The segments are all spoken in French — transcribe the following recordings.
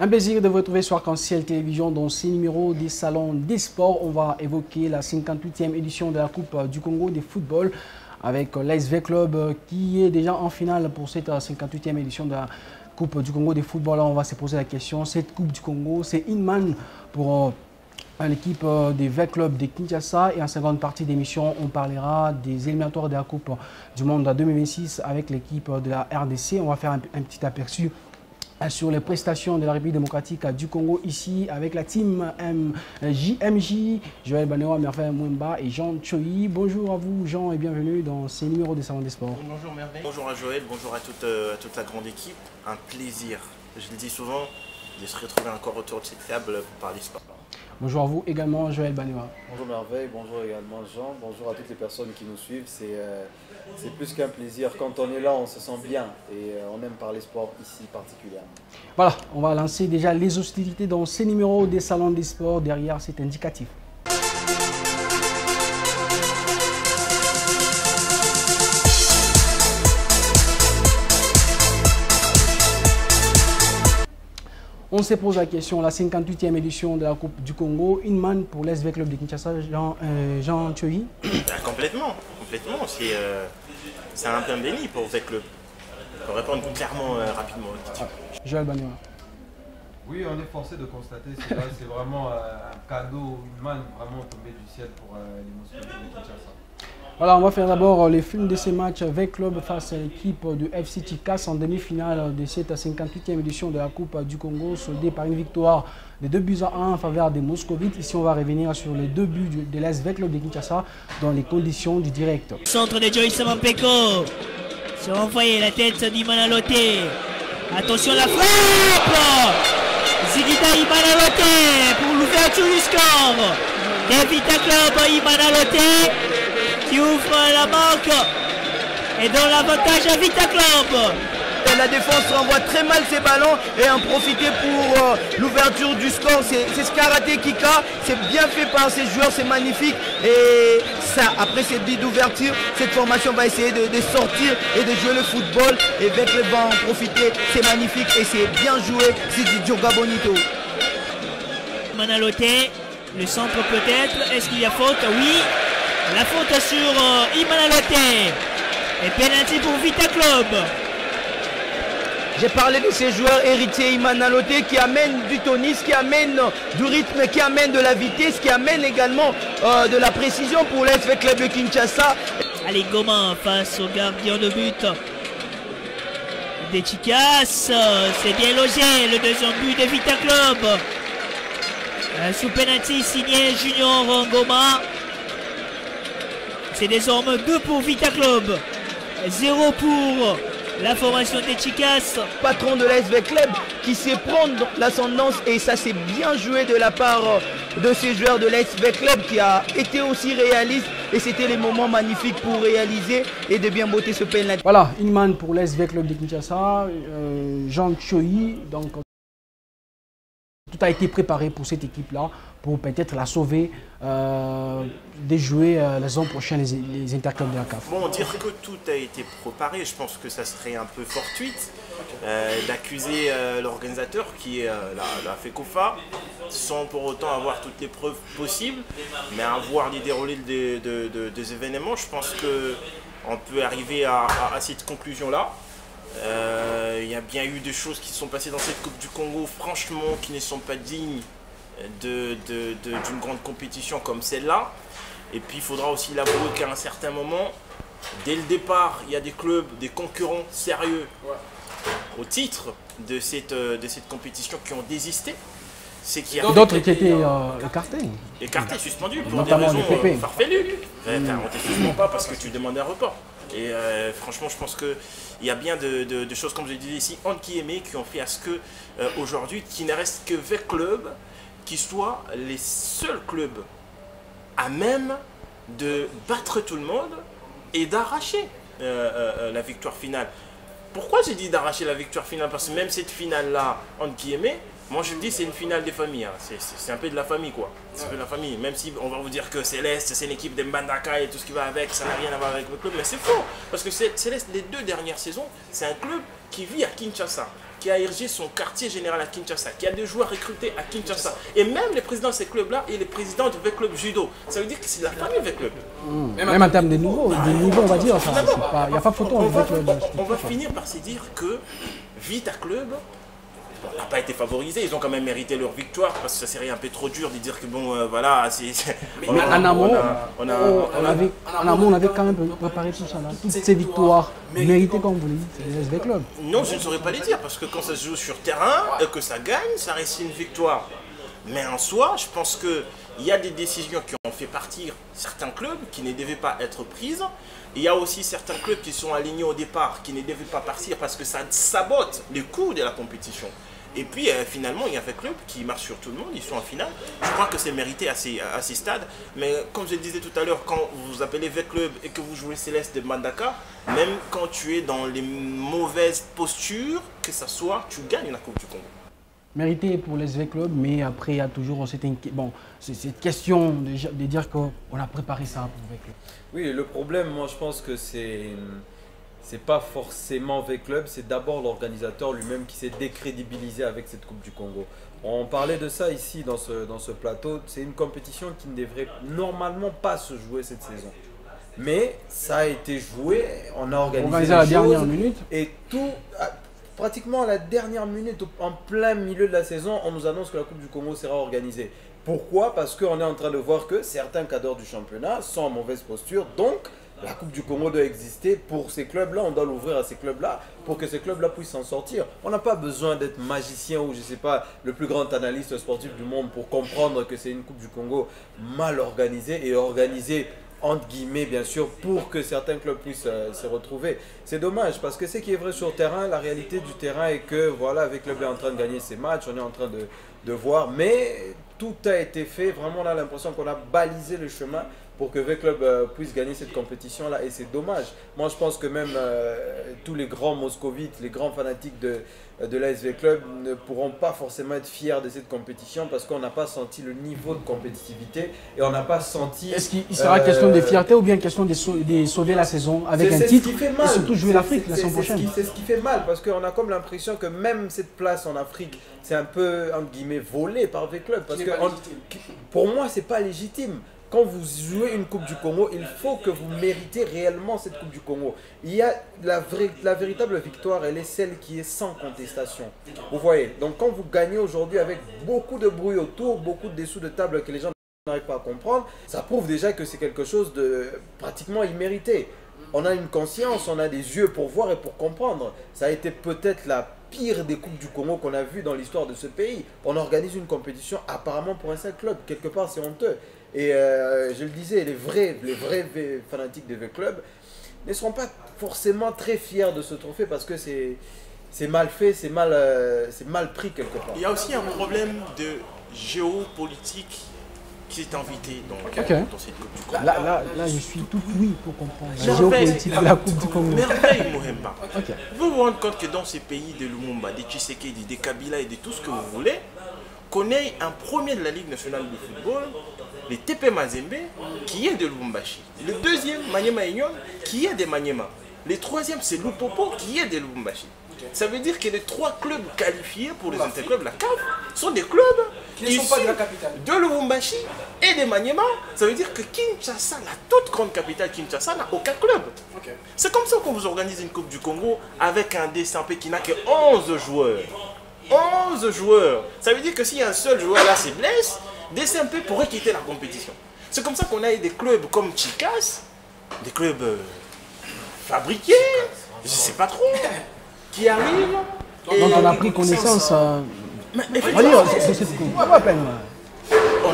Un plaisir de vous retrouver sur Arc-en-Ciel Télévision dans ces numéros des salons des sports. On va évoquer la 58e édition de la Coupe du Congo de football avec l'ASV Club qui est déjà en finale pour cette 58e édition de la Coupe du Congo de football. Là, on va se poser la question, cette Coupe du Congo, c'est une manne pour l'équipe des V Club de Kinshasa. Et en seconde partie d'émission, on parlera des éliminatoires de la Coupe du Monde 2026 avec l'équipe de la RDC. On va faire un petit aperçu sur les prestations de la République démocratique du Congo ici avec la team JMJ, Joël Banewa, Merveille Mwemba et Jean Choi. Bonjour à vous Jean et bienvenue dans ces numéros des salons des sports. Bonjour Merveille. Bonjour à Joël, bonjour à toute la grande équipe. Un plaisir, je le dis souvent, de se retrouver encore autour de cette table pour parler sport. Bonjour à vous également Joël Banewa. Bonjour Merveille, bonjour également Jean, bonjour à toutes les personnes qui nous suivent. C'est plus qu'un plaisir. Quand on est là, on se sent bien et on aime parler sport ici particulièrement. Voilà, on va lancer déjà les hostilités dans ces numéros des salons des sports. Derrière cet indicatif. On se pose la question, la 58e édition de la Coupe du Congo, une manne pour l'ASV Club de Kinshasa, Jean Choi. Complètement. C'est un plein béni pour V Club. Pour répondre clairement, rapidement. Joël Banewa. Oui, on est forcé de constater, c'est vraiment un cadeau, une manne vraiment tombée du ciel pour les Moscou de Kinshasa. Voilà, on va faire d'abord les films de ces matchs avec Club face à l'équipe de FC Chikas en demi-finale de cette 58e édition de la Coupe du Congo, soldée par une victoire de 2-1 en faveur des Moscovites. Ici, on va revenir sur les 2 buts de l'ASV Club de Kinshasa dans les conditions du direct. Centre de Joyce Mampeko. Sur envoyé la tête d'Imanalote. Attention la frappe. Zigida Imanalote pour l'ouverture du score. Vita Club Imanalote qui ouvre la marque et donne l'avantage à Vita Club. Et la défense renvoie très mal ses ballons et en profiter pour l'ouverture du score. C'est ce qu'a raté Kika, c'est bien fait par ses joueurs, c'est magnifique. Et ça, après cette bille d'ouverture, cette formation va essayer de sortir et de jouer le football. Et Vecle va en profiter, c'est magnifique et c'est bien joué, c'est du Dioga Bonito. Manalote, le centre peut-être, est-ce qu'il y a faute? Oui. La faute sur Imanalote et penalty pour Vita Club. J'ai parlé de ces joueurs héritiers Imanalote qui amènent du tonus, qui amènent du rythme, qui amènent de la vitesse, qui amènent également de la précision pour l'ASV Club de Kinshasa. Allez, Goma face au gardien de but des Chikas. C'est bien logé, le deuxième but de Vita Club. Sous penalty signé Junior Goma. C'est désormais 2 pour Vita Club, 0 pour la formation des Chikas. Patron de l'ASV Club qui sait prendre l'ascendance et ça c'est bien joué de la part de ces joueurs de l'ASV Club qui a été aussi réaliste et c'était les moments magnifiques pour réaliser et de bien botter ce penalty. Voilà, une manne pour l'ASV Club de Kinshasa, Jean Choi. Donc, tout a été préparé pour cette équipe-là, pour peut-être la sauver, de jouer la saison prochaine les interclubs de la CAF. Bon, dire que tout a été préparé, je pense que ça serait un peu fortuite d'accuser l'organisateur qui est la FECOFA sans pour autant avoir toutes les preuves possibles, mais à voir les déroulés des événements, je pense qu'on peut arriver à cette conclusion-là. Il y a bien eu des choses qui sont passées dans cette Coupe du Congo, franchement, qui ne sont pas dignes d'une grande compétition comme celle-là. Et puis il faudra aussi l'avouer qu'à un certain moment, dès le départ, il y a des clubs, des concurrents sérieux au titre de cette compétition qui ont désisté. C'est qu'il y a d'autres qui étaient écartés. Écartés, suspendus pour des raisons farfelues. On ne te suspend pas parce que tu demandes un report. Et franchement, je pense qu'il y a bien de choses, comme je disais ici, entre guillemets, qui ont fait à ce que aujourd'hui, qu'il ne reste que 20 clubs qui soient les seuls clubs à même de battre tout le monde et d'arracher la victoire finale. Pourquoi j'ai dit d'arracher la victoire finale? Parce que même cette finale-là, entre guillemets, Moi je me dis c'est une finale des familles, hein. C'est un peu de la famille quoi. C'est un peu de la famille, même si on va vous dire que Céleste c'est une équipe de Mbandaka et tout ce qui va avec, ça n'a rien à voir avec le club, mais c'est faux. Parce que Céleste, les 2 dernières saisons, c'est un club qui vit à Kinshasa, qui a érigé son quartier général à Kinshasa, qui a des joueurs recrutés à Kinshasa. Et même les présidents de ces clubs-là, il est président du V-Club Judo. Ça veut dire que c'est la famille V-Club. Même en termes de niveau, on va dire, il n'y a pas photo. On va finir par se dire que Vita Club n'a pas été favorisé, ils ont quand même mérité leur victoire parce que ça serait un peu trop dur de dire que bon voilà mais en amont on avait quand même préparé tout ça là. Toutes ces victoires méritées comme vous le dites, c'est les SV Club. Non, je ne saurais pas les dire parce que quand ça se joue sur terrain et que ça gagne, ça reste une victoire. Mais en soi, je pense qu'il y a des décisions qui ont fait partir certains clubs qui ne devaient pas être prises. Il y a aussi certains clubs qui sont alignés au départ, qui ne devaient pas partir parce que ça sabote les cours de la compétition. Et puis finalement, il y a un club qui marche sur tout le monde, ils sont en finale. Je crois que c'est mérité à ces stades. Mais comme je le disais tout à l'heure, quand vous appelez V-Club et que vous jouez Céleste de Mbandaka, même quand tu es dans les mauvaises postures, que ça soit, tu gagnes la Coupe du Congo. Mérité pour les SV Club, mais après il y a toujours cette question de dire qu'on a préparé ça pour V-Club. Oui, le problème, moi je pense que c'est pas forcément V-Club, c'est d'abord l'organisateur lui-même qui s'est décrédibilisé avec cette Coupe du Congo. On parlait de ça ici dans ce plateau, c'est une compétition qui ne devrait normalement pas se jouer cette saison. Mais ça a été joué, on a organisé à la dernière minute. Et tout, pratiquement à la dernière minute, en plein milieu de la saison, on nous annonce que la Coupe du Congo sera organisée. Pourquoi? Parce qu'on est en train de voir que certains cadres du championnat sont en mauvaise posture, donc la Coupe du Congo doit exister pour ces clubs-là, on doit l'ouvrir à ces clubs-là pour que ces clubs-là puissent s'en sortir. On n'a pas besoin d'être magicien ou je ne sais pas, le plus grand analyste sportif du monde pour comprendre que c'est une Coupe du Congo mal organisée et organisée entre guillemets bien sûr pour que certains clubs puissent se retrouver. C'est dommage parce que ce qui est vrai sur le terrain, la réalité du terrain est que voilà, avec le club est en train de gagner ses matchs, on est en train de voir, mais tout a été fait, vraiment on a l'impression qu'on a balisé le chemin pour que V-Club puisse gagner cette compétition-là. Et c'est dommage. Moi, je pense que même tous les grands moscovites, les grands fanatiques de l'ASV Club ne pourront pas forcément être fiers de cette compétition parce qu'on n'a pas senti le niveau de compétitivité et on n'a pas senti... Est-ce qu'il sera question de fierté ou bien question de sauver la saison avec un titre et surtout jouer l'Afrique la saison prochaine? C'est ce qui fait mal parce qu'on a comme l'impression que même cette place en Afrique, c'est un peu, entre guillemets, volé par V-Club. Parce que pour moi, c'est pas légitime. Quand vous jouez une Coupe du Congo, il faut que vous méritez réellement cette Coupe du Congo. Il y a la véritable victoire, elle est celle qui est sans contestation. Vous voyez, donc quand vous gagnez aujourd'hui avec beaucoup de bruit autour, beaucoup de dessous de table que les gens n'arrivent pas à comprendre, ça prouve déjà que c'est quelque chose de pratiquement immérité. On a une conscience, on a des yeux pour voir et pour comprendre. Ça a été peut-être la pire des Coupes du Congo qu'on a vues dans l'histoire de ce pays. On organise une compétition apparemment pour un seul club. Quelque part, c'est honteux. Et je le disais, les vrais fanatiques de V-Club ne seront pas forcément très fiers de ce trophée parce que c'est mal fait, c'est mal pris quelque part. Il y a aussi un problème de géopolitique qui est invité dans cette Coupe du Congo. Là, je suis tout oui pour comprendre la géopolitique de la Coupe du Congo. Merveille, Mohemba. Vous vous rendez compte que dans ces pays de Lumumba, des Tshisekedi, des Kabila et de tout ce que vous voulez, qu'on ait un premier de la Ligue nationale de football, les TP Mazembe, qui est de Lubumbashi. Le deuxième, Maniema Union, qui est de Maniema. Le troisième, c'est Lupopo, qui est de Lubumbashi. Ça veut dire que les 3 clubs qualifiés pour les interclubs, la CAF, sont des clubs qui ne sont pas de la capitale. De Lubumbashi et de Maniema. Ça veut dire que Kinshasa, la toute grande capitale Kinshasa, n'a aucun club. C'est comme ça qu'on vous organise une Coupe du Congo avec un DSMP qui n'a que 11 joueurs. 11 joueurs. Ça veut dire que si un seul joueur là se blesse, DCMP pourrait quitter la compétition. C'est comme ça qu'on a eu des clubs comme Chicas, des clubs fabriqués, je ne sais pas trop, qui arrivent. Donc on a pris connaissance. On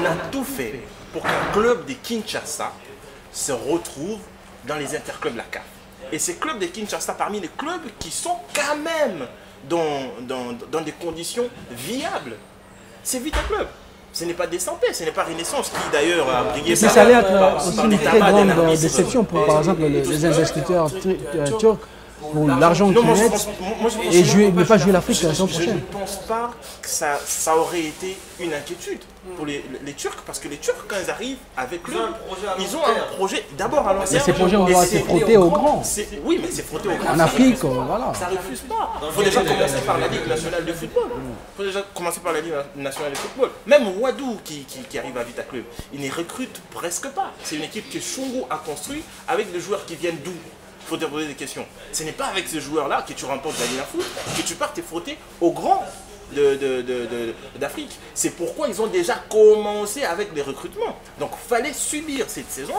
a tout fait pour qu'un club de Kinshasa se retrouve dans les interclubs de la CAF. Et ces clubs de Kinshasa, parmi les clubs qui sont quand même dans des conditions viables, c'est Vita Club. Ce n'est pas Descempé, ce n'est pas Renaissance qui d'ailleurs a brillé. Mais ça allait être aussi une très grande déception pour par exemple les investisseurs turcs pour l'argent qu'ils mettent et ne pas jouer l'Afrique la saison Je prochaine. ne pense pas que ça aurait été une inquiétude pour les Turcs, parce que les Turcs, quand ils arrivent avec le, ils ont un projet d'abord à long Mais terme. ces projets, on doit se frotter au grand. Oui, mais c'est frotté au grand. En Afrique, voilà. Ça refuse pas. Il faut déjà commencer par la Ligue nationale de football. Il faut déjà commencer par la Ligue nationale de football. Même Ouadou qui arrive à Vita Club, il ne recrute presque pas. C'est une équipe que Chongo a construite avec des joueurs qui viennent d'où? Il faut te poser des questions. Ce n'est pas avec ces joueurs-là que tu remportes la Ligue à foot, que tu pars te frotter au grand d'Afrique. C'est pourquoi ils ont déjà commencé avec les recrutements. Donc il fallait subir cette saison,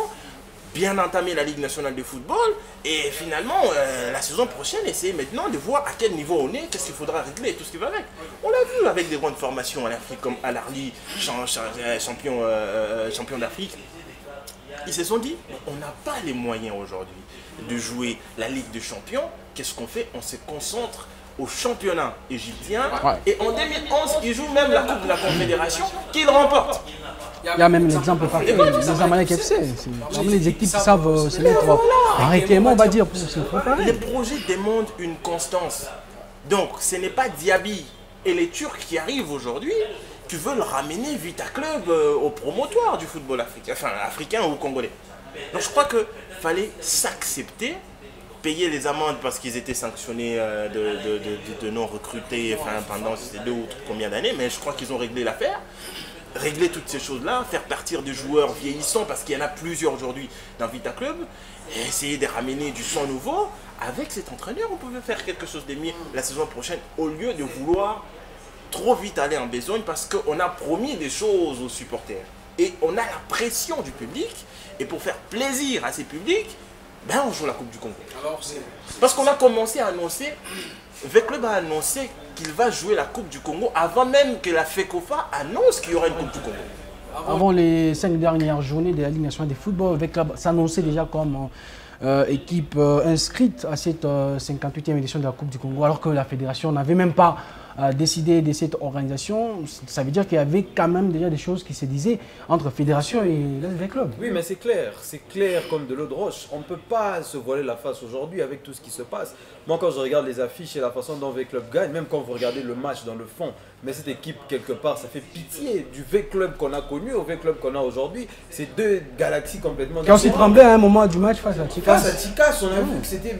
bien entamer la Ligue nationale de football et finalement la saison prochaine essayer maintenant de voir à quel niveau on est, qu'est-ce qu'il faudra régler et tout ce qui va avec. On l'a vu avec des grandes formations en Afrique comme Al-Arli, champion d'Afrique. Ils se sont dit, on n'a pas les moyens aujourd'hui de jouer la Ligue des Champions. Qu'est-ce qu'on fait? On se concentre au championnat égyptien. Ouais. Et en 2011, ils jouent même la Coupe de la Confédération qu'ils remportent. Il y a même l'exemple parfait des Amalek FC. C'est vraiment les équipes qui savent se mettre arrêtement, on va dire, pour se préparer. Les projets demandent une constance. Donc, ce n'est pas Diaby et les Turcs qui arrivent aujourd'hui qui veulent ramener Vita Club au promotoire du football africain, enfin africain ou congolais. Donc, je crois qu'il fallait s'accepter, payer les amendes parce qu'ils étaient sanctionnés de non recruter pendant ces 2 ou combien d'années, mais je crois qu'ils ont réglé l'affaire. Régler toutes ces choses-là, faire partir des joueurs vieillissants parce qu'il y en a plusieurs aujourd'hui dans Vita Club, et essayer de ramener du sang nouveau. Avec cet entraîneur, on pouvait faire quelque chose de mieux la saison prochaine au lieu de vouloir trop vite aller en besogne parce qu'on a promis des choses aux supporters. Et on a la pression du public, et pour faire plaisir à ces publics, ben on joue la Coupe du Congo. Parce qu'on a commencé à annoncer, Veclub a annoncé qu'il va jouer la Coupe du Congo avant même que la FECOFA annonce qu'il y aura une Coupe du Congo. Avant les 5 dernières journées de la Ligue nationale de football, Veclub s'annonçait déjà comme équipe inscrite à cette 58e édition de la Coupe du Congo, alors que la fédération n'avait même pas décidé de cette organisation. Ça veut dire qu'il y avait quand même déjà des choses qui se disaient entre fédération et le club. Oui, mais c'est clair comme de l'eau de roche. On ne peut pas se voiler la face aujourd'hui avec tout ce qui se passe. Moi, quand je regarde les affiches et la façon dont V-Club gagne, même quand vous regardez le match dans le fond, mais cette équipe, quelque part, ça fait pitié du V-Club qu'on a connu au V-Club qu'on a aujourd'hui. C'est 2 galaxies complètement différentes. Quand on s'est tremblé à un moment du match face à Tikas. Face à Tikas, on a vu que c'était...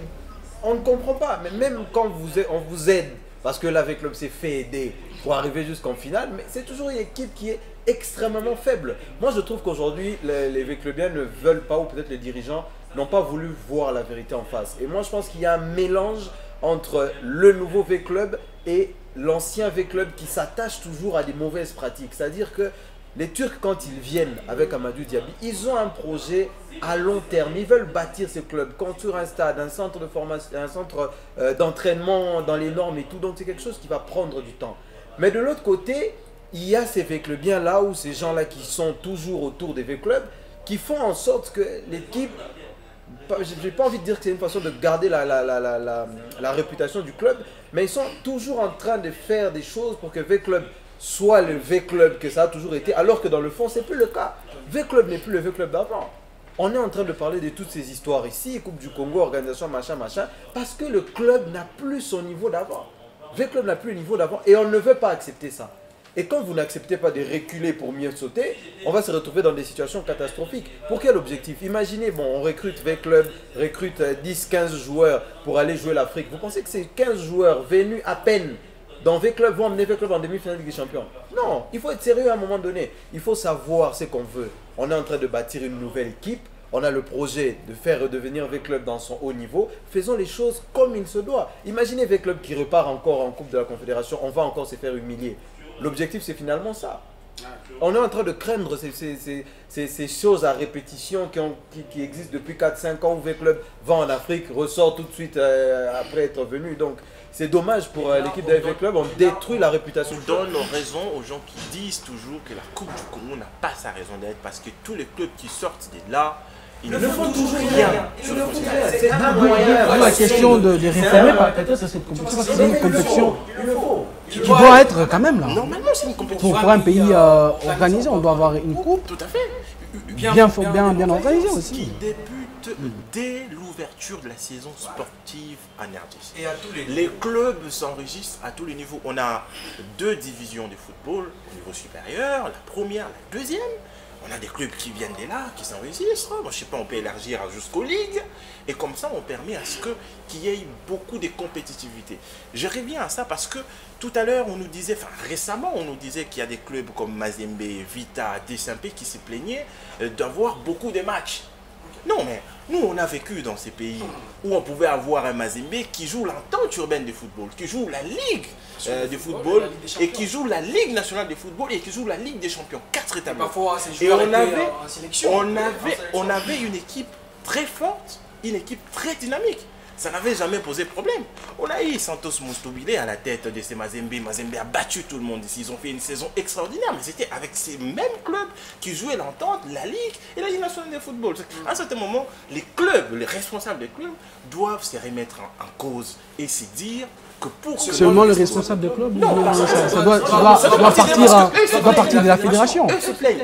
On ne comprend pas, mais même quand on vous aide, parce que là, V-Club s'est fait aider pour arriver jusqu'en finale, mais c'est toujours une équipe qui est extrêmement faible. Moi, je trouve qu'aujourd'hui, les V-Clubiens ne veulent pas, ou peut-être les dirigeants, n'ont pas voulu voir la vérité en face. Et moi, je pense qu'il y a un mélange entre le nouveau V-Club et l'ancien V-Club qui s'attache toujours à des mauvaises pratiques. C'est-à-dire que les Turcs, quand ils viennent avec Amadou Diaby, ils ont un projet à long terme. Ils veulent bâtir ce club, construire un stade, un centre de formation, un centre d'entraînement dans les normes et tout. Donc c'est quelque chose qui va prendre du temps. Mais de l'autre côté, il y a ces V-Clubiens là, ou ces gens-là qui sont toujours autour des V-Clubs, qui font en sorte que l'équipe... J'ai pas envie de dire que c'est une façon de garder la réputation du club, mais ils sont toujours en train de faire des choses pour que V-Club soit le V-Club que ça a toujours été, alors que dans le fond, c'est plus le cas. V-Club n'est plus le V-Club d'avant. On est en train de parler de toutes ces histoires ici, Coupe du Congo, organisation, machin, parce que le club n'a plus son niveau d'avant. V-Club n'a plus le niveau d'avant et on ne veut pas accepter ça. Et quand vous n'acceptez pas de reculer pour mieux sauter, on va se retrouver dans des situations catastrophiques. Pour quel objectif? Imaginez, bon, on recrute V-Club, recrute 10-15 joueurs pour aller jouer l'Afrique. Vous pensez que ces 15 joueurs venus à peine dans V-Club vont emmener V-Club en demi-finale des Champions? Non, il faut être sérieux à un moment donné. Il faut savoir ce qu'on veut. On est en train de bâtir une nouvelle équipe. On a le projet de faire redevenir V-Club dans son haut niveau. Faisons les choses comme il se doit. Imaginez V-Club qui repart encore en Coupe de la Confédération. On va encore se faire humilier. L'objectif, c'est finalement ça. On est en train de craindre ces choses à répétition qui existent depuis 4-5 ans où V-Club va en Afrique, ressort tout de suite après être venu. Donc, c'est dommage pour l'équipe de V-Club. On détruit la réputation. On donne raison aux gens qui disent toujours que la Coupe du Congo n'a pas sa raison d'être parce que tous les clubs qui sortent de là, ils ne font toujours rien. C'est un moyen. La question de réformer peut-être cette compétition, parce que c'est une compétition qui doit être quand même là. Normalement, c'est une compétition. Pour un pays organisé, on doit avoir une coupe. Tout à fait. Bien organisée aussi. Qui débute dès l'ouverture de la saison sportive en RDC. Et à tous les Les clubs s'enregistrent à tous les niveaux. On a 2 divisions de football au niveau supérieur, la première, la deuxième. On a des clubs qui viennent de là, qui s'enregistrent. Moi, je ne sais pas, on peut élargir jusqu'aux ligues. Et comme ça, on permet à ce qu'il y ait beaucoup de compétitivité. Je reviens à ça parce que tout à l'heure, on nous disait, enfin récemment, on nous disait qu'il y a des clubs comme Mazembe, Vita, Desampé qui se plaignaient d'avoir beaucoup de matchs. Non, mais nous, on a vécu dans ces pays où on pouvait avoir un Mazembe qui joue l'entente urbaine de football, qui joue la Ligue de football, et qui joue la Ligue nationale de football, et qui joue la Ligue des champions. 4 établissements. Parfois, Et on avait une équipe très forte, une équipe très dynamique. Ça n'avait jamais posé problème. On a eu Santos Moustoubile à la tête de ces Mazembe. Mazembe a battu tout le monde ici. Ils ont fait une saison extraordinaire. Mais c'était avec ces mêmes clubs qui jouaient l'entente, la Ligue et la Ligue nationale de football. À un certain moment, les clubs, les responsables des clubs doivent se remettre en cause et se dire que pour Seulement le responsable de club, ça doit partir de la fédération.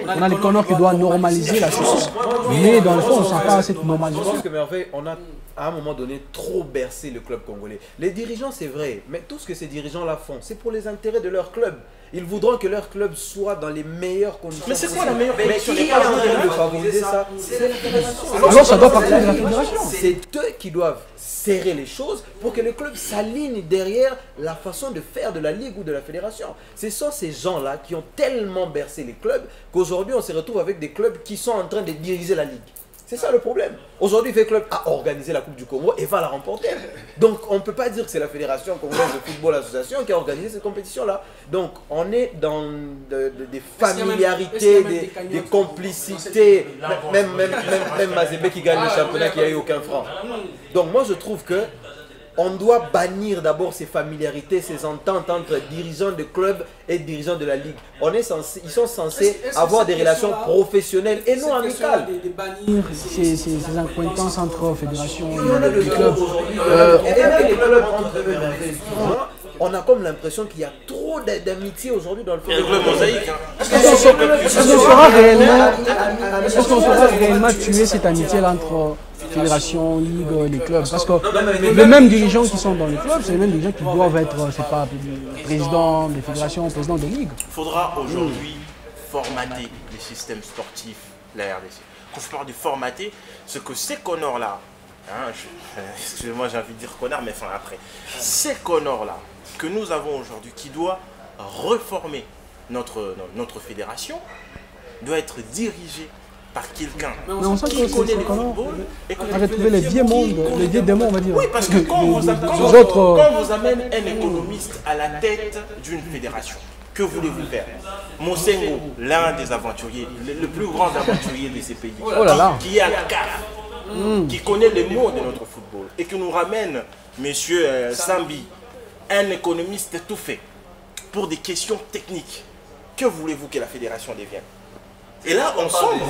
On a les connors qui doivent normaliser la chose. Mais dans le fond, on ne sent pas cette Je normalisation. pense que Merveille, on a à un moment donné trop bercé le club congolais. Les dirigeants, c'est vrai, mais tout ce que ces dirigeants-là font, c'est pour les intérêts de leur club. Ils voudront que leur club soit dans les meilleures conditions. Mais c'est quoi la meilleure Mais condition? qui est en train de favoriser ça? C'est la fédération. Alors ça doit partir de la fédération. C'est eux qui doivent serrer les choses pour que le club s'aligne derrière la façon de faire de la ligue ou de la fédération. Ce sont ces gens-là qui ont tellement bercé les clubs qu'aujourd'hui on se retrouve avec des clubs qui sont en train de diriger la ligue. C'est ça le problème. Aujourd'hui, le club a organisé la Coupe du Congo et va la remporter. Donc, on ne peut pas dire que c'est la Fédération congolaise de football association qui a organisé cette compétition-là. Donc, on est dans des familiarités, des complicités. Même Mazembe qui gagne le championnat qui n'a eu aucun franc. Donc, moi, je trouve que on doit bannir d'abord ces familiarités, ces ententes entre dirigeants de clubs et dirigeants de la ligue. Ils sont censés avoir des relations professionnelles et non amicales. De bannir ces accointances entre fédérations Et et clubs. même les clubs entre eux, on a comme l'impression qu'il y a trop d'amitié aujourd'hui dans le Il y a le football. club mosaïque. Est-ce qu'on saura réellement tuer cette amitié-là entre fédération, ligue, les clubs? Parce que les mêmes dirigeants qui sont dans les clubs, c'est les mêmes dirigeants qui doivent être, c'est pas, président des fédérations, président des ligues. Il faudra aujourd'hui formater les systèmes sportifs de la RDC. Quand je parle de formater, ce que ces connors-là, excusez-moi j'ai envie de dire connard, mais enfin après, ces connors-là que nous avons aujourd'hui, qui doit reformer notre fédération, doit être dirigé par quelqu'un qui connaît le football et On a retrouvé les vieux mondes, les vieux démons, on va dire. Oui, parce que quand vous amène un économiste à la tête d'une fédération, que voulez-vous faire? Mosengo, l'un des aventuriers, le plus grand aventurier de ces pays, qui est à la CAF, qui connaît les mots de notre football et qui nous ramène, monsieur Sambi, un économiste tout fait, pour des questions techniques. Que voulez-vous que la fédération devienne? Et là, on sombre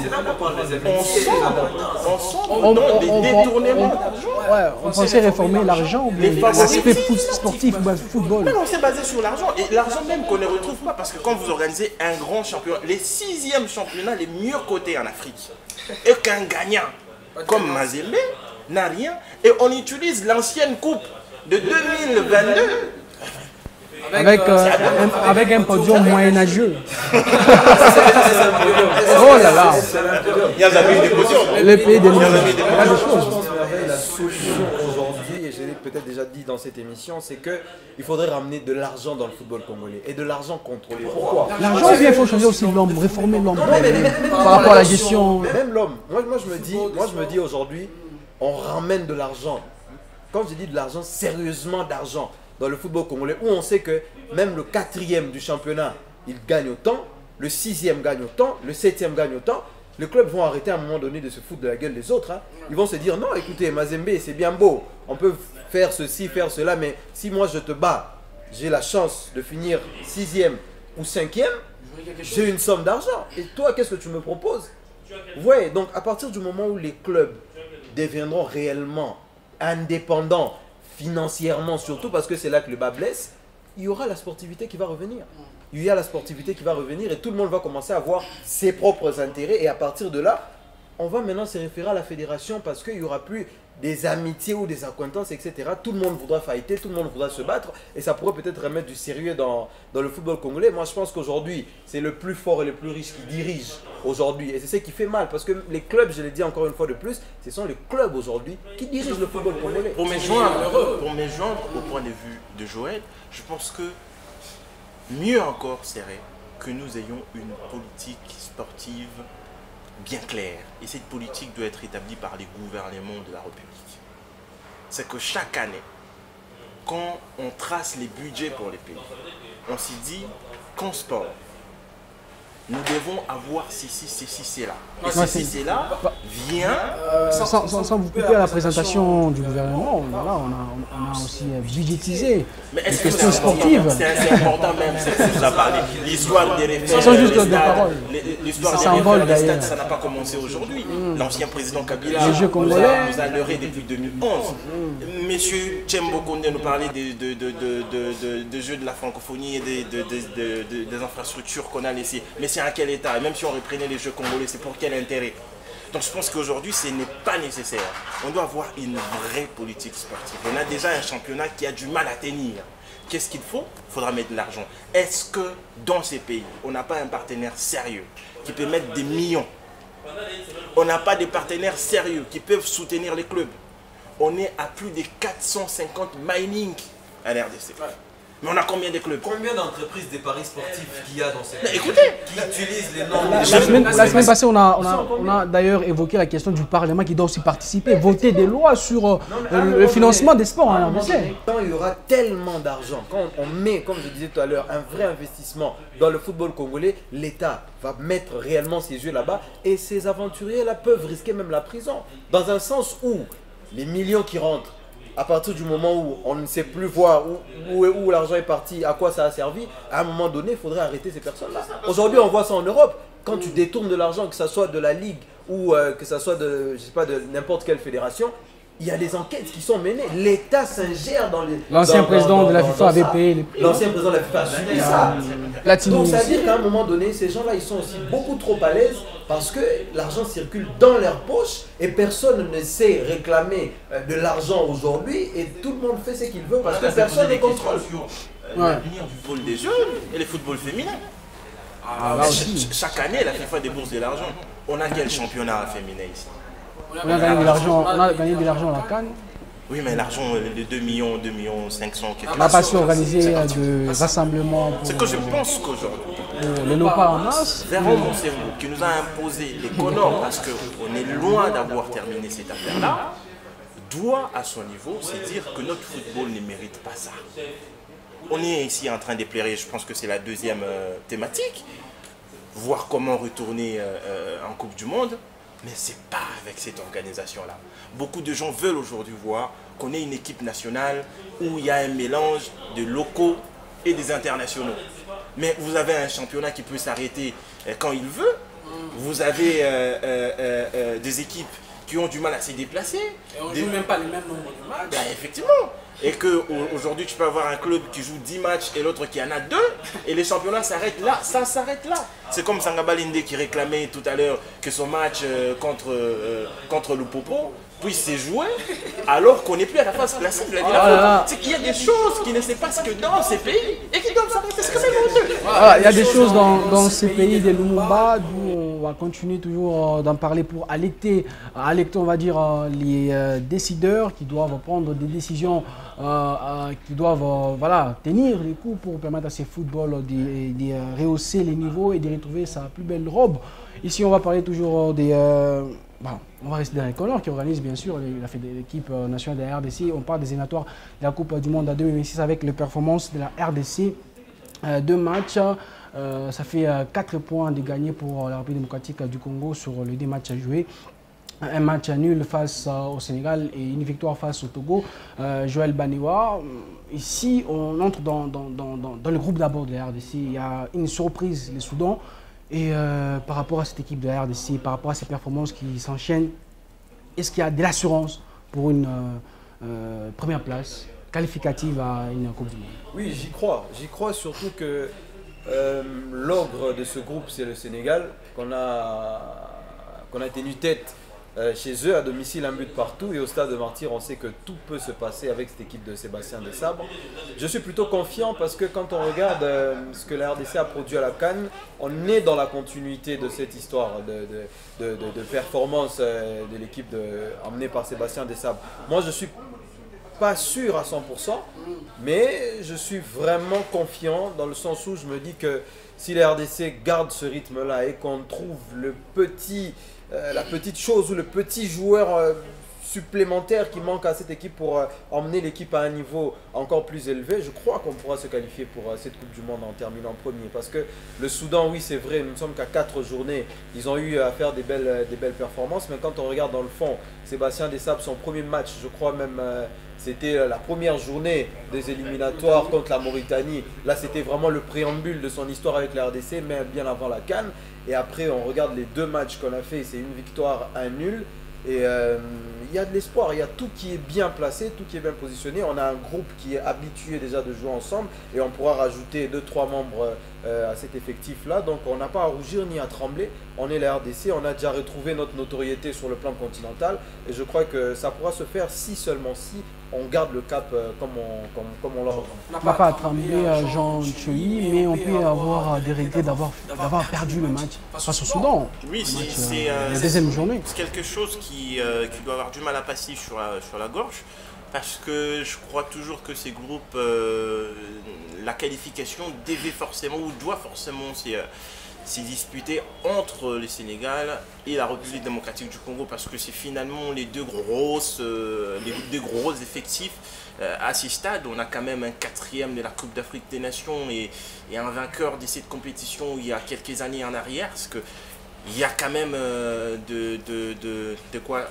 dans des détournements d'argent. Ouais, on pensait réformer l'argent ou bien l'aspect sportif ou football. Mais on s'est basé sur l'argent. Et l'argent même qu'on ne retrouve pas. Parce que quand vous organisez un grand championnat, les 6e championnats les mieux cotés en Afrique, et qu'un gagnant comme Mazembe n'a rien, et on utilise l'ancienne coupe de 2022. Avec un podium moyenâgeux. Oh là là. Il y a jamais eu des podiums. Le pays des choses. La solution aujourd'hui, et je l'ai peut-être déjà dit dans cette émission, c'est qu'il faudrait ramener de l'argent dans le football congolais et de l'argent contrôlé. Pourquoi? L'argent, il faut changer aussi l'homme, réformer l'homme. Par rapport à la gestion. Même l'homme. Moi, je me dis aujourd'hui, on ramène de l'argent. Quand je dis de l'argent, sérieusement d'argent dans le football congolais, où on sait que même le 4e du championnat, il gagne autant, le 6e gagne autant, le 7e gagne autant. Les clubs vont arrêter à un moment donné de se foutre de la gueule des autres. Ils vont se dire, non, écoutez, Mazembe, c'est bien beau, on peut faire ceci, faire cela, mais si moi je te bats, j'ai la chance de finir 6e ou 5e, j'ai une somme d'argent. Et toi, qu'est-ce que tu me proposes? Ouais, donc à partir du moment où les clubs deviendront réellement indépendants, financièrement surtout, parce que c'est là que le bas blesse, il y aura la sportivité qui va revenir. Il y a la sportivité qui va revenir et tout le monde va commencer à avoir ses propres intérêts, et à partir de là, on va maintenant se référer à la fédération parce qu'il n'y aura plus des amitiés ou des acquaintances, etc. Tout le monde voudra fighter, tout le monde voudra se battre et ça pourrait peut-être remettre du sérieux dans le football congolais. Moi, je pense qu'aujourd'hui, c'est le plus fort et le plus riche qui dirige aujourd'hui. Et c'est ce qui fait mal parce que les clubs, je l'ai dit encore une fois de plus, ce sont les clubs aujourd'hui qui dirigent le football congolais. Pour me joindre au point de vue de Joël, je pense que mieux encore serait que nous ayons une politique sportive bien claire. Et cette politique doit être établie par les gouvernements de la République. C'est que chaque année, quand on trace les budgets pour les pays, on s'y dit qu'en sport, nous devons avoir ceci, cela. Et ceci, cela vient... Sans vous couper à la présentation du gouvernement, voilà, on a aussi budgétisé mais les questions sportives. C'est important même, c'est ce que vous avez parlé. L'histoire des référés, l'histoire des stades, ça n'a pas commencé aujourd'hui. L'ancien président Kabila nous a leurré depuis 2011. Monsieur Tchembo Kondé nous parlait de jeux de la francophonie et des infrastructures qu'on a laissées. Mais c'est à quel état? Et même si on reprenait les jeux congolais, c'est pour quel intérêt? Donc je pense qu'aujourd'hui, ce n'est pas nécessaire. On doit avoir une vraie politique sportive. On a déjà un championnat qui a du mal à tenir. Qu'est-ce qu'il faut? Il faudra mettre de l'argent. Est-ce que dans ces pays, on n'a pas un partenaire sérieux qui peut mettre des millions? On n'a pas de partenaires sérieux qui peuvent soutenir les clubs. On est à plus de 450 mining à l'RDC. Mais on a combien de clubs? Combien d'entreprises des paris sportifs qu'il y a dans ces pays? Écoutez, qui utilisent les noms La semaine passée, on a d'ailleurs évoqué la question du Parlement qui doit aussi participer, voter des lois sur le financement des sports. Quand il y aura tellement d'argent, quand on met, comme je disais tout à l'heure, un vrai investissement dans le football congolais, l'État va mettre réellement ses yeux là-bas et ces aventuriers-là peuvent risquer même la prison. Dans un sens où les millions qui rentrent, à partir du moment où on ne sait plus voir où l'argent est parti, à quoi ça a servi, à un moment donné, il faudrait arrêter ces personnes-là. Aujourd'hui, on voit ça en Europe. Quand tu détournes de l'argent, que ce soit de la Ligue ou que ce soit de, je sais pas, de n'importe quelle fédération, il y a des enquêtes qui sont menées. L'État s'ingère dans les... L'ancien président de la FIFA avait payé les prix. L'ancien président de la FIFA a suivi ça. Donc ça veut dire qu'à un moment donné, ces gens-là, ils sont aussi beaucoup trop à l'aise parce que l'argent circule dans leur poche et personne ne sait réclamer de l'argent aujourd'hui et tout le monde fait ce qu'il veut parce que personne ne contrôle. L'avenir du football des jeunes et le football féminin. Chaque année, la FIFA débourse de l'argent. On a quel championnat féminin ici? On a gagné de l'argent à la Cannes. Oui, mais l'argent, les 2 millions, 500, on n'a pas su organiser de rassemblement. C'est que je pense qu'aujourd'hui, le Lopa en masse. Véran Monsergo, qui nous a imposé les Conors, parce qu'on est loin d'avoir terminé cette affaire-là, doit à son niveau se dire que notre football ne mérite pas ça. On est ici en train d'éclairer, je pense que c'est la deuxième thématique, voir comment retourner en Coupe du Monde. Mais ce n'est pas avec cette organisation-là. Beaucoup de gens veulent aujourd'hui voir qu'on ait une équipe nationale où il y a un mélange de locaux et des internationaux. Mais vous avez un championnat qui peut s'arrêter quand il veut. Vous avez des équipes qui ont du mal à se déplacer. Et on ne joue même pas les mêmes nombres de matchs. Ben, effectivement. Et qu'aujourd'hui, tu peux avoir un club qui joue 10 matchs et l'autre qui en a 2. Et les championnats s'arrêtent là. Ça s'arrête là. C'est comme Sangaba Linde qui réclamait tout à l'heure que son match contre le Popo puisse se jouer alors qu'on n'est plus à la phase classique. C'est qu'il y a des choses qui ne se passent que dans ces pays et qui doivent s'arrêter. C'est quand même honteux. Il y a des choses dans ces pays de Lumumba d'où on va continuer toujours d'en parler pour alerter, on va dire, les décideurs qui doivent prendre des décisions, qui doivent tenir les coups pour permettre à ces footballs de rehausser les niveaux et de retrouver sa plus belle robe. Ici, on va parler toujours des... on va rester dans les Conors qui organisent bien sûr l'équipe nationale de la RDC. On parle des éliminatoires de la Coupe du Monde à 2026 avec les performances de la RDC. 2 matchs, ça fait 4 points de gagner pour la République démocratique du Congo sur les 2 matchs à jouer. Un match nul face au Sénégal et une victoire face au Togo. Joël Banewa, ici on entre dans le groupe d'abord de la RDC. Il y a une surprise, les Soudan. Et par rapport à cette équipe de la RDC, par rapport à ces performances qui s'enchaînent, est-ce qu'il y a de l'assurance pour une première place qualificative à une Coupe du Monde? Oui, j'y crois. J'y crois surtout que l'ogre de ce groupe, c'est le Sénégal, qu'on qu'on a tenu tête chez eux, à domicile, un but partout. Et au Stade de Martyrs, on sait que tout peut se passer avec cette équipe de Sébastien Desabre. Je suis plutôt confiant parce que quand on regarde ce que la RDC a produit à la CAN, on est dans la continuité de cette histoire de performance de l'équipe emmenée par Sébastien Desabre. Moi, je suis pas sûr à 100%, mais je suis vraiment confiant dans le sens où je me dis que si la RDC garde ce rythme-là et qu'on trouve la petite chose ou le petit joueur supplémentaire qui manque à cette équipe pour emmener l'équipe à un niveau encore plus élevé, je crois qu'on pourra se qualifier pour cette Coupe du Monde en terminant premier. Parce que le Soudan, oui c'est vrai, nous ne sommes qu'à 4 journées, ils ont eu à faire des belles performances, mais quand on regarde dans le fond, Sébastien Desabre, son premier match, je crois même... c'était la première journée des éliminatoires contre la Mauritanie. Là, c'était vraiment le préambule de son histoire avec la RDC, mais bien avant la CAN. Et après, on regarde les 2 matchs qu'on a fait, c'est une victoire, un nul. Et il y a de l'espoir, il y a tout qui est bien placé, tout qui est bien positionné. On a un groupe qui est habitué déjà de jouer ensemble et on pourra rajouter 2-3 membres à cet effectif-là. Donc on n'a pas à rougir ni à trembler. On est la RDC, on a déjà retrouvé notre notoriété sur le plan continental et je crois que ça pourra se faire si seulement si on garde le cap comme on l'a entendu. On n'a pas à trembler Jean Tchoui, mais on peut avoir des regrets d'avoir perdu le match face au Soudan. Oui, c'est la deuxième journée. C'est quelque chose qui doit avoir du mal à passer sur la gorge. Parce que je crois toujours que ces groupes, la qualification devait forcément ou doit forcément s'est disputé entre le Sénégal et la République démocratique du Congo parce que c'est finalement les deux gros effectifs à ce stade. On a quand même un 4e de la Coupe d'Afrique des Nations et un vainqueur de cette compétition il y a quelques années en arrière. Parce que il y a quand même de quoi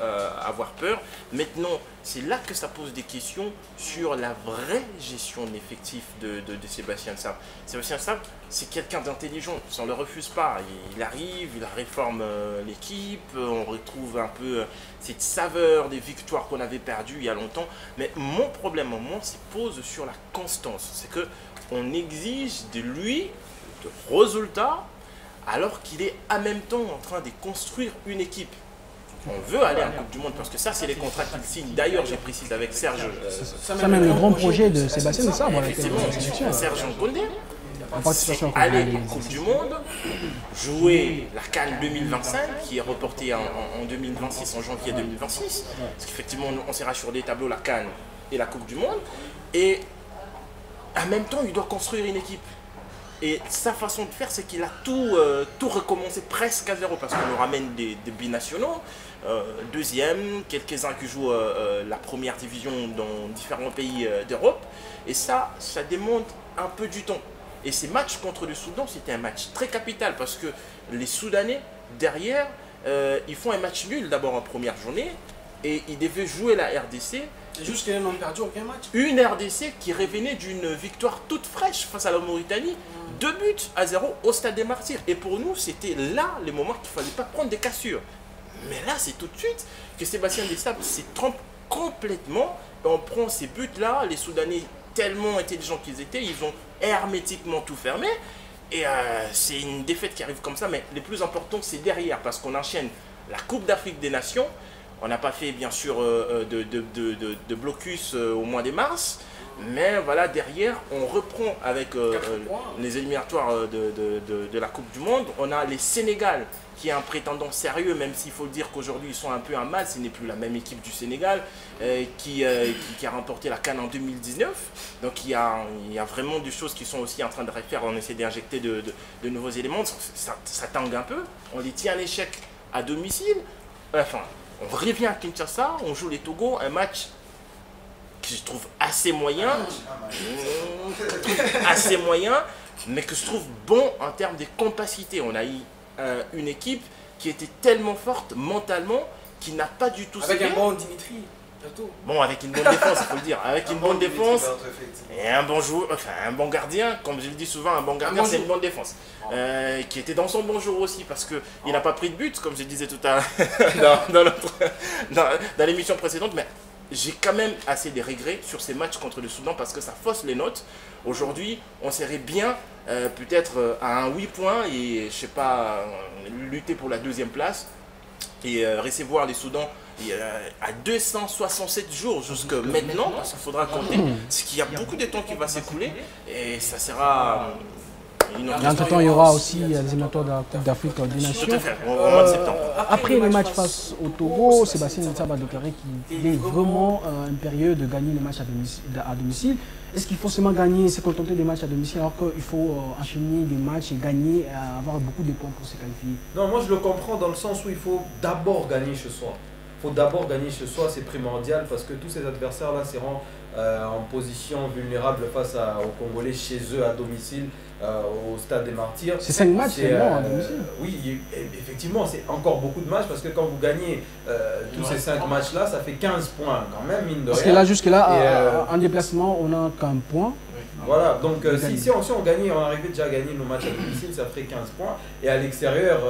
avoir peur. Maintenant, c'est là que ça pose des questions sur la vraie gestion de l'effectif de Sébastien Desabre. Sébastien Desabre, c'est quelqu'un d'intelligent, ça ne le refuse pas. Il arrive, il réforme l'équipe, on retrouve un peu cette saveur des victoires qu'on avait perdues il y a longtemps. Mais mon problème, se pose sur la constance. C'est qu'on exige de lui de résultats alors qu'il est en même temps en train de construire une équipe. On veut aller en Coupe du Monde parce que ça, c'est les contrats qu'il signe. D'ailleurs, j'ai précisé avec Serge. C'est même le grand projet de Sébastien Desabre. Effectivement, Serge Nkondé. Aller en Coupe du Monde, jouer la CAN 2025 qui est reportée en 2026, en janvier 2026. Parce qu'effectivement, on sera sur des tableaux la CAN et la Coupe du Monde. Et en même temps, il doit construire une équipe. Et sa façon de faire, c'est qu'il a tout recommencé presque à zéro parce qu'on nous ramène des binationaux, deuxième, quelques-uns qui jouent la première division dans différents pays d'Europe. Et ça demande un peu du temps. Et ces matchs contre le Soudan, c'était un match très capital parce que les Soudanais, derrière, ils font un match nul d'abord en première journée et ils devaient jouer la RDC. C'est juste qu'ils n'ont perdu aucun match. Une RDC qui revenait d'une victoire toute fraîche face à la Mauritanie, 2-0 au Stade des Martyrs. Et pour nous, c'était là les moments qu'il ne fallait pas prendre des cassures. Mais là, c'est tout de suite que Sébastien Desabre se trompe complètement. Et on prend ces buts-là, les Soudanais tellement intelligents qu'ils étaient, ils ont hermétiquement tout fermé. Et c'est une défaite qui arrive comme ça. Mais le plus important, c'est derrière, parce qu'on enchaîne la Coupe d'Afrique des Nations. On n'a pas fait bien sûr de blocus au mois de mars, mais voilà, derrière, on reprend avec les éliminatoires de la Coupe du Monde. On a les Sénégal qui est un prétendant sérieux, même s'il faut le dire qu'aujourd'hui ils sont un peu en mal, ce n'est plus la même équipe du Sénégal qui a remporté la CAN en 2019. Donc il y a vraiment des choses qui sont aussi en train de refaire, on essaie d'injecter de nouveaux éléments, ça tangue un peu, on les tient à l'échec à domicile, enfin... On revient à Kinshasa, on joue les Togo, un match que je trouve assez moyen, mais que je trouve bon en termes de capacité. On a eu une équipe qui était tellement forte mentalement, qui n'a pas du tout cédé. Avec un bon Dimitri. Bon, avec une bonne défense, il faut le dire. Avec une bonne défense et un bon joueur, enfin un bon gardien, comme je le dis souvent, un bon gardien, c'est une bonne défense. Qui était dans son bon jour aussi, parce qu'il n'a pas pris de but, comme je disais tout à l'heure dans l'émission précédente. Mais j'ai quand même assez de regrets sur ces matchs contre le Soudan, parce que ça fausse les notes. Aujourd'hui, on serait bien peut-être à un 8 points et, je sais pas, lutter pour la 2e place. et recevoir les Soudans à 267 jours jusqu'à maintenant, parce qu'il faudra compter, parce qu'il y a beaucoup de temps qui va s'écouler et ça sera... Entre-temps, il y aura aussi les éliminatoires de la Coupe d'Afrique des Nations. Tout à fait, au mois de septembre. Après le match face au Togo, Sébastien Nsab a déclaré qu'il est vraiment impérieux de gagner les matchs à domicile. Est-ce qu'il faut seulement gagner, se contenter des matchs à domicile alors qu'il faut enchaîner des matchs et gagner, avoir beaucoup de points pour se qualifier? Non, moi je le comprends dans le sens où il faut d'abord gagner chez soi. Il faut d'abord gagner chez soi, c'est primordial parce que tous ces adversaires-là seront en position vulnérable face aux Congolais chez eux à domicile. Au Stade des Martyrs. C'est 5 matchs, c'est bon à domicile. Oui, effectivement, c'est encore beaucoup de matchs parce que quand vous gagnez tous ces 5 matchs-là, ça fait 15 points quand même, mine de rien. Parce que là, jusque-là, en déplacement, on n'a qu'un point. Voilà, donc si on gagnait, on arrivait déjà à gagner nos matchs à domicile, ça ferait 15 points. Et à l'extérieur,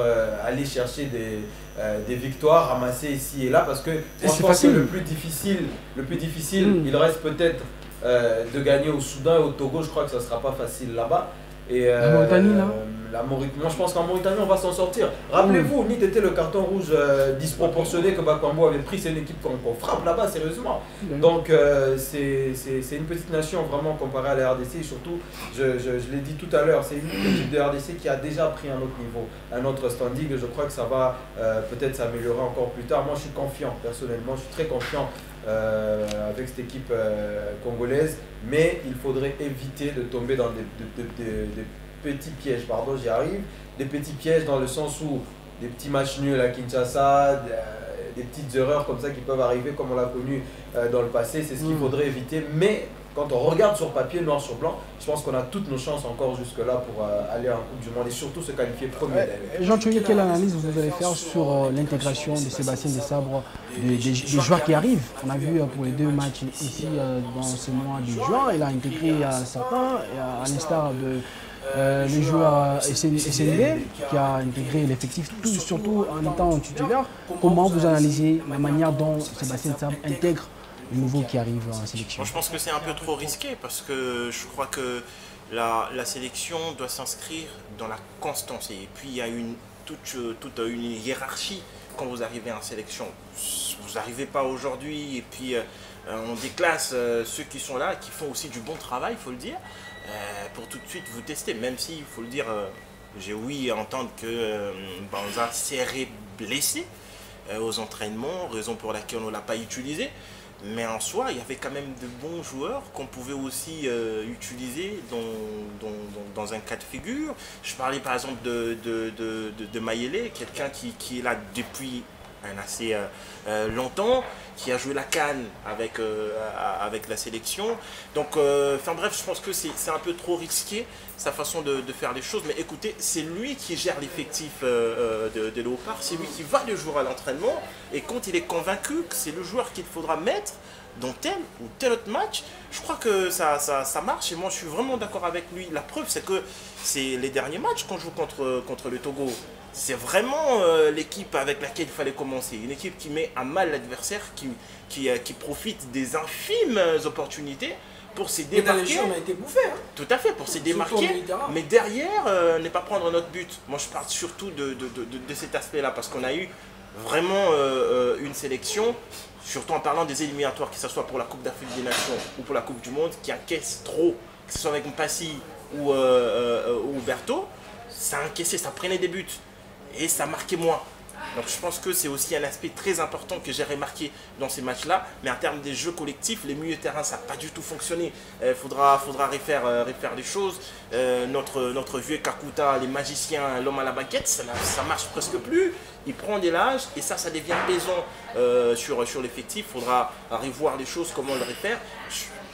aller chercher des victoires, ramasser ici et là, parce que c'est facile. Le plus difficile, il reste peut-être de gagner au Soudan et au Togo. Je crois que ça ne sera pas facile là-bas. Et la Mauritanie, là moi, je pense qu'en Mauritanie, on va s'en sortir. Rappelez-vous, NIT était le carton rouge disproportionné que Bakambu avait pris. C'est une équipe qu'on frappe là-bas, sérieusement. Donc, c'est une petite nation vraiment comparée à la RDC. Et surtout, je l'ai dit tout à l'heure, c'est une équipe de RDC qui a déjà pris un autre niveau, un autre standing. Et je crois que ça va peut-être s'améliorer encore plus tard. Moi, je suis confiant, personnellement. Je suis très confiant avec cette équipe congolaise, mais il faudrait éviter de tomber dans des petits pièges, pardon, j'y arrive, des petits pièges dans le sens où des petits matchs nuls à Kinshasa, des petites erreurs comme ça qui peuvent arriver comme on l'a connu dans le passé, c'est ce qu'il faudrait éviter. Mais quand on regarde sur papier, noir sur blanc, je pense qu'on a toutes nos chances encore jusque-là pour aller en Coupe du Monde et surtout se qualifier premier. Jean Thuillier, quelle analyse vous allez faire sur l'intégration de Sébastien Desabre, des joueurs qui arrivent? On a vu pour les 2 matchs ici dans ce mois de juin, il a intégré certains, à l'instar de le joueur SNB qui a intégré l'effectif, surtout en étant titulaire. Comment vous analysez la manière dont Sébastien Desabre intègre le nouveau qui arrive en sélection? Bon, je pense que c'est un peu trop risqué parce que je crois que la sélection doit s'inscrire dans la constance. Et puis il y a toute une hiérarchie quand vous arrivez en sélection. Vous n'arrivez pas aujourd'hui et puis on déclasse ceux qui sont là, qui font aussi du bon travail, il faut le dire, pour tout de suite vous tester. Même si, il faut le dire, j'ai ouï entendre que Banza serait blessé aux entraînements, raison pour laquelle on ne l'a pas utilisé. Mais en soi, il y avait quand même de bons joueurs qu'on pouvait aussi utiliser dans un cas de figure. Je parlais par exemple de Mayele, quelqu'un qui est là depuis assez longtemps, qui a joué la CAN avec la sélection. Donc, enfin bref, je pense que c'est un peu trop risqué, sa façon de faire les choses. Mais écoutez, c'est lui qui gère l'effectif de Léopard, c'est lui qui va le jour à l'entraînement. Et quand il est convaincu que c'est le joueur qu'il faudra mettre dans tel ou tel autre match, je crois que ça marche. Et moi, je suis vraiment d'accord avec lui. La preuve, c'est que c'est les derniers matchs qu'on joue contre le Togo. C'est vraiment l'équipe avec laquelle il fallait commencer. Une équipe qui met à mal l'adversaire, qui profite des infimes opportunités pour se démarquer. On a été bouffé. Hein. Tout à fait, pour se démarquer. Mais derrière, ne pas prendre notre but. Moi, je parle surtout de cet aspect-là, parce qu'on a eu vraiment une sélection, surtout en parlant des éliminatoires, que ce soit pour la Coupe d'Afrique des Nations ou pour la Coupe du Monde, qui encaisse trop, que ce soit avec Mpassi ou Berto, ça encaissait, ça prenait des buts. Et ça marquait moins. Donc je pense que c'est aussi un aspect très important que j'ai remarqué dans ces matchs-là. Mais en termes des jeux collectifs, les milieux de terrain, ça n'a pas du tout fonctionné. Il faudra refaire les choses. Notre vieux Kakuta, les magiciens, l'homme à la baguette, ça marche presque plus. Il prend des lâches et ça devient pesant sur l'effectif. Il faudra revoir les choses, comment le refaire.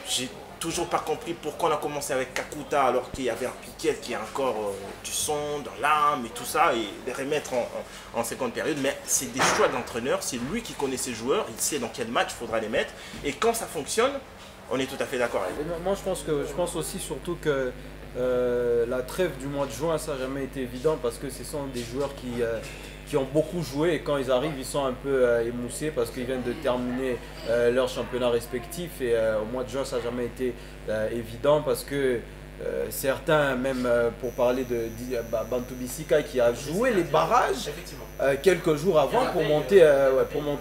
J'ai toujours pas compris pourquoi on a commencé avec Kakuta alors qu'il y avait un Piquet qui a encore du son dans l'âme et tout ça, et les remettre en seconde période. Mais c'est des choix d'entraîneur, c'est lui qui connaît ses joueurs, il sait dans quel match il faudra les mettre, et quand ça fonctionne, on est tout à fait d'accord avec lui. Moi je pense aussi surtout que la trêve du mois de juin, ça n'a jamais été évident parce que ce sont des joueurs qui ont beaucoup joué, et quand ils arrivent, ils sont un peu émoussés parce qu'ils viennent de terminer leur championnat respectif, et au mois de juin, ça n'a jamais été évident parce que certains, même pour parler de Bantou Bissika qui a joué les barrages quelques jours avant pour monter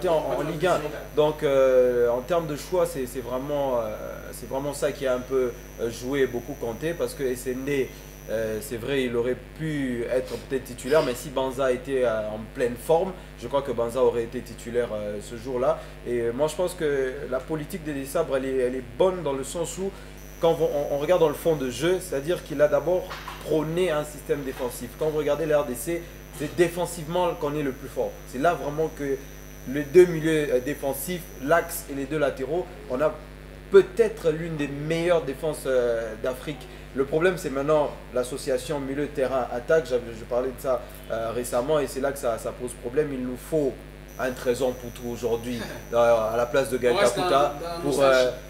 en Ligue 1. Donc en termes de choix, c'est vraiment ça qui a un peu joué et beaucoup compté parce que SND, c'est vrai, il aurait pu être peut-être titulaire, mais si Banza était en pleine forme, je crois que Banza aurait été titulaire ce jour-là. Et moi, je pense que la politique des Sabres, elle est bonne dans le sens où, quand on regarde dans le fond de jeu, c'est-à-dire qu'il a d'abord prôné un système défensif. Quand vous regardez la RDC, c'est défensivement qu'on est le plus fort. C'est là vraiment que les deux milieux défensifs, l'axe et les deux latéraux, on a peut-être l'une des meilleures défenses d'Afrique. Le problème, c'est maintenant l'association milieu terrain-attaque. Je parlais de ça récemment et c'est là que ça pose problème. Il nous faut un trésor pour tout aujourd'hui à la place de Gaël Kakuta.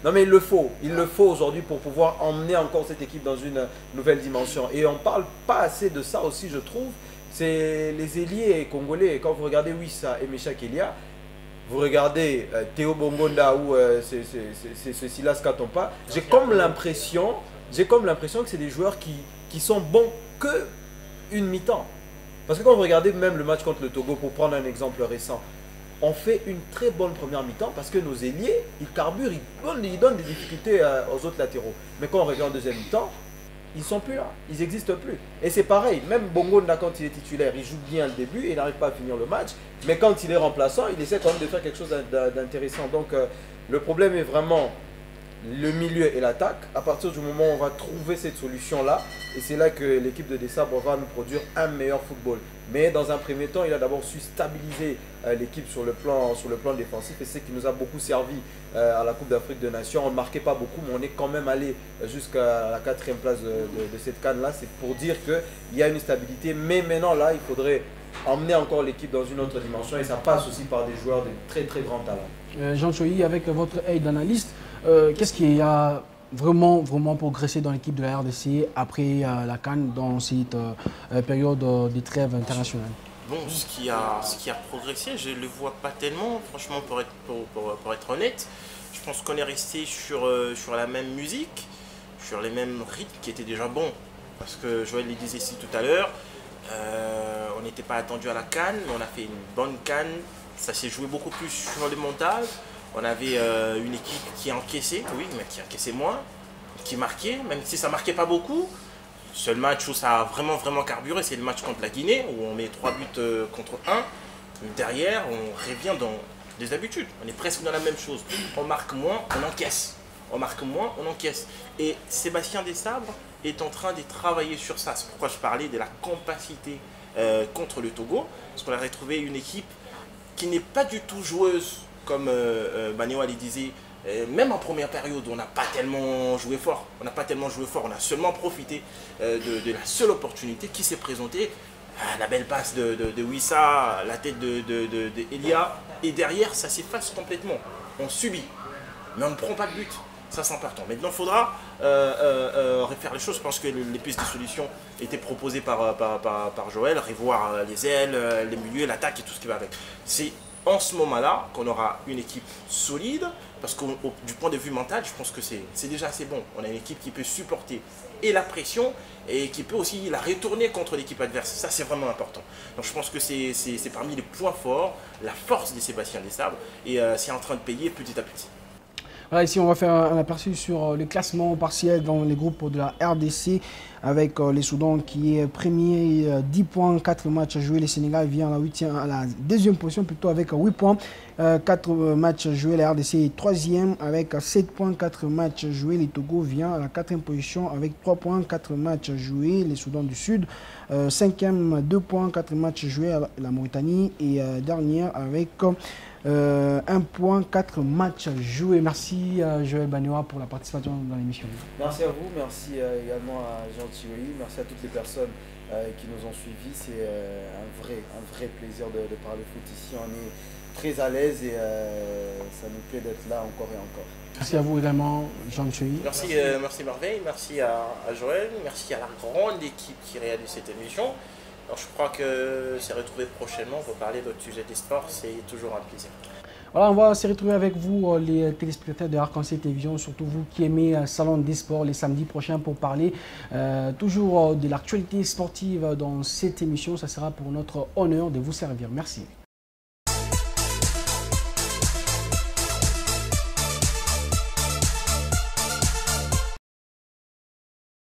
Non mais il le faut aujourd'hui pour pouvoir emmener encore cette équipe dans une nouvelle dimension. Et on ne parle pas assez de ça aussi, je trouve. C'est les ailiers congolais. Quand vous regardez Wissa et Mecha Kelia, vous regardez Théo Bongonda ou c'est Silas Katompa, j'ai comme l'impression que c'est des joueurs qui sont bons que une mi-temps. Parce que quand vous regardez même le match contre le Togo, pour prendre un exemple récent, on fait une très bonne première mi-temps parce que nos ailiers, ils carburent, ils donnent des difficultés aux autres latéraux. Mais quand on revient en deuxième mi-temps, ils ne sont plus là, ils n'existent plus. Et c'est pareil, même Bongonda quand il est titulaire, il joue bien le début, il n'arrive pas à finir le match. Mais quand il est remplaçant, il essaie quand même de faire quelque chose d'intéressant. Donc le problème est vraiment le milieu et l'attaque. À partir du moment où on va trouver cette solution-là, et c'est là que l'équipe de Sabres va nous produire un meilleur football. Mais dans un premier temps, il a d'abord su stabiliser l'équipe sur le plan défensif et c'est ce qui nous a beaucoup servi à la Coupe d'Afrique des Nations. On ne marquait pas beaucoup, mais on est quand même allé jusqu'à la 4e place de cette canne-là. C'est pour dire qu'il y a une stabilité. Mais maintenant, là, il faudrait emmener encore l'équipe dans une autre dimension et ça passe aussi par des joueurs de très très grand talent. Jean Choyi, avec votre aide d'analyste, qu'est-ce qui a vraiment progressé dans l'équipe de la RDC après la CAN dans cette période de trêve internationale? Bon, ce qui a progressé, je ne le vois pas tellement, franchement, pour être honnête. Je pense qu'on est resté sur la même musique, sur les mêmes rythmes qui étaient déjà bons. Parce que Joël le disait ici tout à l'heure, on n'était pas attendu à la CAN, mais on a fait une bonne CAN. Ça s'est joué beaucoup plus sur le mental. On avait une équipe qui encaissait, oui, mais qui encaissait moins, qui marquait, même si ça ne marquait pas beaucoup. Seul match où ça a vraiment carburé, c'est le match contre la Guinée, où on met 3 buts contre 1. Derrière, on revient dans des habitudes. On est presque dans la même chose. On marque moins, on encaisse. On marque moins, on encaisse. Et Sébastien Desabre est en train de travailler sur ça. C'est pourquoi je parlais de la capacité contre le Togo. Parce qu'on a retrouvé une équipe qui n'est pas du tout joueuse, comme Banewa le disait. Même en première période, on n'a pas tellement joué fort. On a seulement profité de la seule opportunité qui s'est présentée. La belle passe de Wissa, la tête de Elia. Et derrière, ça s'efface complètement. On subit, mais on ne prend pas de but. Ça, c'est important. Maintenant, il faudra refaire les choses. Je pense que les pistes de solutions étaient proposées par Joël. Revoir les ailes, les milieux, l'attaque et tout ce qui va avec. C'est en ce moment-là qu'on aura une équipe solide. Parce que du point de vue mental, je pense que c'est déjà assez bon. On a une équipe qui peut supporter et la pression et qui peut aussi la retourner contre l'équipe adverse. Ça, c'est vraiment important. Donc je pense que c'est parmi les points forts, la force de Sébastien Desabre. Et c'est en train de payer petit à petit. Voilà, ici on va faire un aperçu sur le classement partiel dans les groupes de la RDC avec les Soudan qui est premier, 10 points, 4 matchs à jouer. Le Sénégal vient à la deuxième position plutôt avec 8 points, 4 matchs à jouer. La RDC est troisième avec 7 points, 4 matchs à jouer. Le Togo vient à la 4e position avec 3 points, 4 matchs à jouer. Les Soudan du Sud, 5e, 2 points, 4 matchs à jouer. La Mauritanie est dernière avec 1 point, 4 matchs joués. Merci Joël Banewa pour la participation dans l'émission. Merci à vous, merci également à Jean Choyi, merci à toutes les personnes qui nous ont suivis. C'est un vrai plaisir de parler foot ici. On est très à l'aise et ça nous plaît d'être là encore et encore. Merci à vous également, Jean Choyi. Merci Merveille, merci à Joël, merci à la grande équipe qui réalise cette émission. Alors, je crois que c'est retrouvé prochainement pour parler d'autres sujets des sports, c'est toujours un plaisir. Voilà, on va se retrouver avec vous, les téléspectateurs de Arc-en-Ciel Télévision, surtout vous qui aimez Salon des Sports les samedis prochains pour parler toujours de l'actualité sportive dans cette émission. Ça sera pour notre honneur de vous servir. Merci.